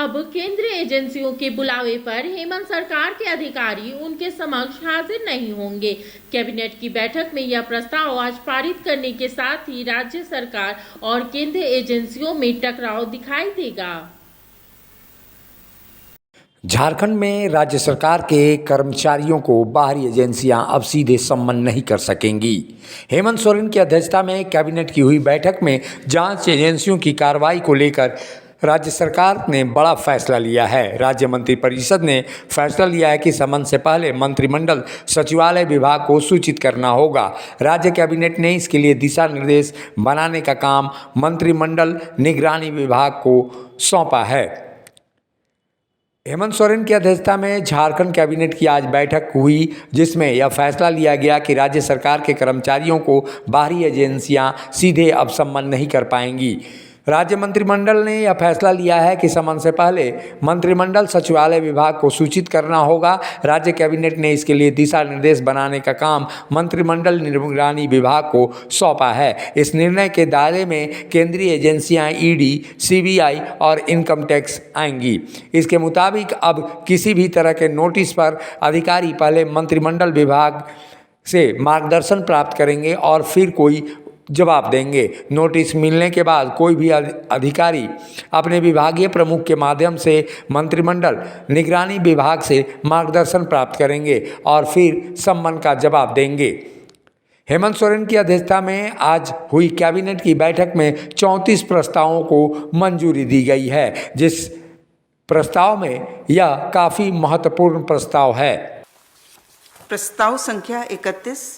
अब केंद्रीय एजेंसियों के बुलावे पर हेमंत सरकार के अधिकारी उनके समक्ष हाजिर नहीं होंगे। कैबिनेट की बैठक में यह प्रस्ताव आज पारित करने के साथ ही राज्य सरकार और केंद्रीय एजेंसियों में टकराव दिखाई देगा। झारखंड में राज्य सरकार के कर्मचारियों को बाहरी एजेंसियां अब सीधे सम्मन नहीं कर सकेंगी। हेमंत सोरेन की अध्यक्षता में कैबिनेट की हुई बैठक में जांच एजेंसियों की कार्रवाई को लेकर राज्य सरकार ने बड़ा फैसला लिया है। राज्य मंत्रिपरिषद ने फैसला लिया है कि समन से पहले मंत्रिमंडल सचिवालय विभाग को सूचित करना होगा। राज्य कैबिनेट ने इसके लिए दिशा निर्देश बनाने का काम मंत्रिमंडल निगरानी विभाग को सौंपा है। हेमंत सोरेन की अध्यक्षता में झारखंड कैबिनेट की आज बैठक हुई, जिसमें यह फैसला लिया गया कि राज्य सरकार के कर्मचारियों को बाहरी एजेंसियां सीधे अब सम्मन नहीं कर पाएंगी। राज्य मंत्रिमंडल ने यह फैसला लिया है कि समन से पहले मंत्रिमंडल सचिवालय विभाग को सूचित करना होगा। राज्य कैबिनेट ने इसके लिए दिशा निर्देश बनाने का काम मंत्रिमंडल निगरानी विभाग को सौंपा है। इस निर्णय के दायरे में केंद्रीय एजेंसियां ईडी, सीबीआई और इनकम टैक्स आएंगी। इसके मुताबिक अब किसी भी तरह के नोटिस पर अधिकारी पहले मंत्रिमंडल विभाग से मार्गदर्शन प्राप्त करेंगे और फिर कोई जवाब देंगे। नोटिस मिलने के बाद कोई भी अधिकारी अपने विभागीय प्रमुख के माध्यम से मंत्रिमंडल निगरानी विभाग से मार्गदर्शन प्राप्त करेंगे और फिर सम्मन का जवाब देंगे। हेमंत सोरेन की अध्यक्षता में आज हुई कैबिनेट की बैठक में 34 प्रस्तावों को मंजूरी दी गई है, जिस प्रस्ताव में यह काफ़ी महत्वपूर्ण प्रस्ताव है। प्रस्ताव संख्या 31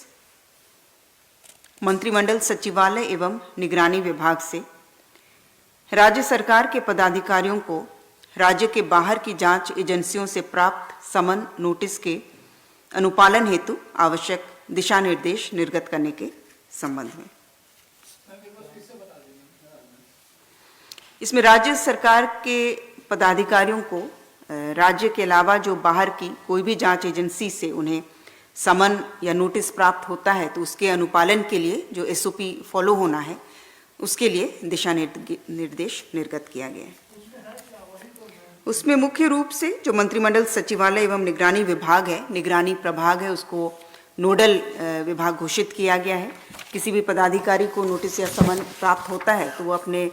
मंत्रिमंडल सचिवालय एवं निगरानी विभाग से राज्य सरकार के पदाधिकारियों को राज्य के बाहर की जांच एजेंसियों से प्राप्त समन नोटिस के अनुपालन हेतु आवश्यक दिशा निर्देश निर्गत करने के संबंध में। इसमें राज्य सरकार के पदाधिकारियों को राज्य के अलावा जो बाहर की कोई भी जांच एजेंसी से उन्हें समन या नोटिस प्राप्त होता है तो उसके अनुपालन के लिए जो एसओपी फॉलो होना है उसके लिए दिशा निर्देश निर्गत किया गया है। उसमें मुख्य रूप से जो मंत्रिमंडल सचिवालय एवं निगरानी विभाग है, निगरानी प्रभाग है, उसको नोडल विभाग घोषित किया गया है। किसी भी पदाधिकारी को नोटिस या समन प्राप्त होता है तो वो अपने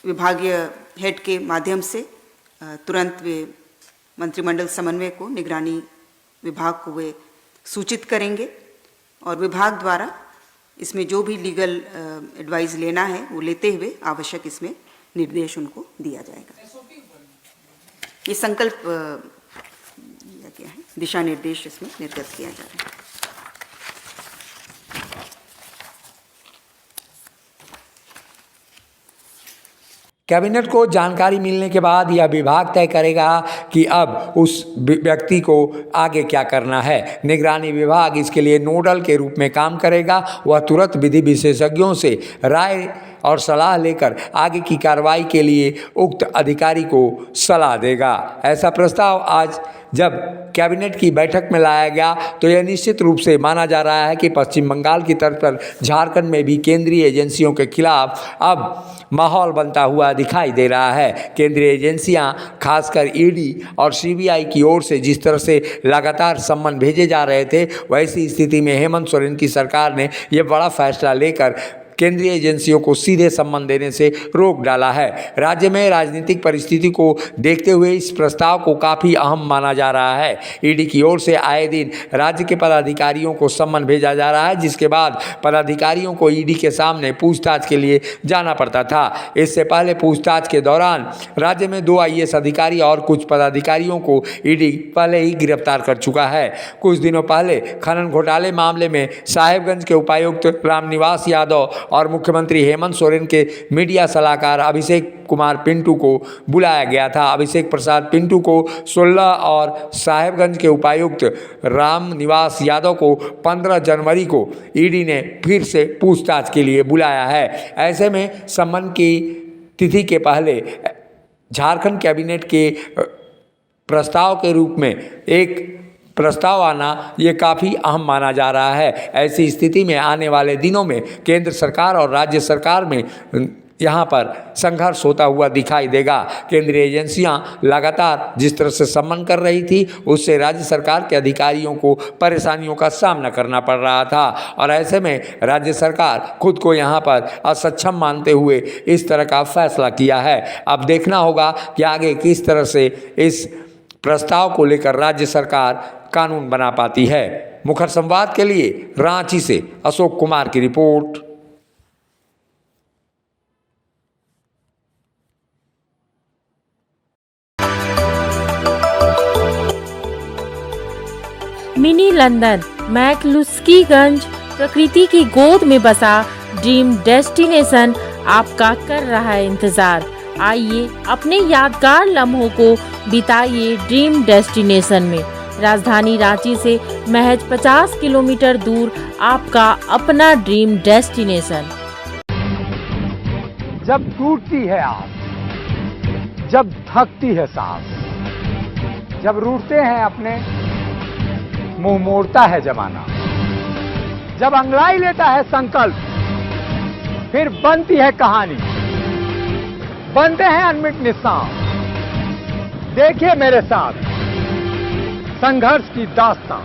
विभागीय हेड के माध्यम से तुरंत वे मंत्रिमंडल समन्वय को, निगरानी विभाग को वे सूचित करेंगे और विभाग द्वारा इसमें जो भी लीगल एडवाइस लेना है वो लेते हुए आवश्यक इसमें निर्देश उनको दिया जाएगा। ये संकल्प क्या है, दिशा निर्देश इसमें निर्गत किया जा रहा है। कैबिनेट को जानकारी मिलने के बाद यह विभाग तय करेगा कि अब उस व्यक्ति को आगे क्या करना है। निगरानी विभाग इसके लिए नोडल के रूप में काम करेगा। वह तुरंत विधि विशेषज्ञों से राय और सलाह लेकर आगे की कार्रवाई के लिए उक्त अधिकारी को सलाह देगा। ऐसा प्रस्ताव आज जब कैबिनेट की बैठक में लाया गया तो यह निश्चित रूप से माना जा रहा है कि पश्चिम बंगाल की तर्ज पर झारखंड में भी केंद्रीय एजेंसियों के खिलाफ अब माहौल बनता हुआ दिखाई दे रहा है। केंद्रीय एजेंसियां खासकर ईडी और सीबीआई की ओर से जिस तरह से लगातार सम्मन भेजे जा रहे थे, वैसी स्थिति में हेमंत सोरेन की सरकार ने यह बड़ा फैसला लेकर केंद्रीय एजेंसियों को सीधे सम्मन देने से रोक डाला है। राज्य में राजनीतिक परिस्थिति को देखते हुए इस प्रस्ताव को काफ़ी अहम माना जा रहा है। ईडी की ओर से आए दिन राज्य के पदाधिकारियों को सम्मन भेजा जा रहा है, जिसके बाद पदाधिकारियों को ईडी के सामने पूछताछ के लिए जाना पड़ता था। इससे पहले पूछताछ के दौरान राज्य में 2 आईएएस अधिकारी और कुछ पदाधिकारियों को ईडी पहले ही गिरफ्तार कर चुका है। कुछ दिनों पहले खनन घोटाले मामले में साहेबगंज के उपायुक्त रामनिवास यादव और मुख्यमंत्री हेमंत सोरेन के मीडिया सलाहकार अभिषेक कुमार पिंटू को बुलाया गया था। अभिषेक प्रसाद पिंटू को 16 और साहेबगंज के उपायुक्त रामनिवास यादव को 15 जनवरी को ईडी ने फिर से पूछताछ के लिए बुलाया है। ऐसे में सम्मन की तिथि के पहले झारखंड कैबिनेट के प्रस्ताव के रूप में एक प्रस्ताव आना ये काफ़ी अहम माना जा रहा है। ऐसी स्थिति में आने वाले दिनों में केंद्र सरकार और राज्य सरकार में यहाँ पर संघर्ष होता हुआ दिखाई देगा। केंद्रीय एजेंसियां लगातार जिस तरह से समन कर रही थी, उससे राज्य सरकार के अधिकारियों को परेशानियों का सामना करना पड़ रहा था और ऐसे में राज्य सरकार खुद को यहाँ पर असक्षम मानते हुए इस तरह का फैसला किया है। अब देखना होगा कि आगे किस तरह से इस प्रस्ताव को लेकर राज्य सरकार कानून बना पाती है। मुखर संवाद के लिए रांची से अशोक कुमार की रिपोर्ट। मिनी लंदन मैक्लुस्कीगंज प्रकृति की गोद में बसा ड्रीम डेस्टिनेशन आपका कर रहा है इंतजार। आइए अपने यादगार लम्हों को बिताइए ड्रीम डेस्टिनेशन में। राजधानी रांची से महज 50 किलोमीटर दूर आपका अपना ड्रीम डेस्टिनेशन। जब टूटती है आस, जब थकती है सांस, जब रूठते हैं अपने, मुंह मोड़ता है जमाना, जब अंगड़ाई लेता है संकल्प, फिर बनती है कहानी, बनते हैं अनमिट निशान। देखिए मेरे साथ संघर्ष की दास्तां।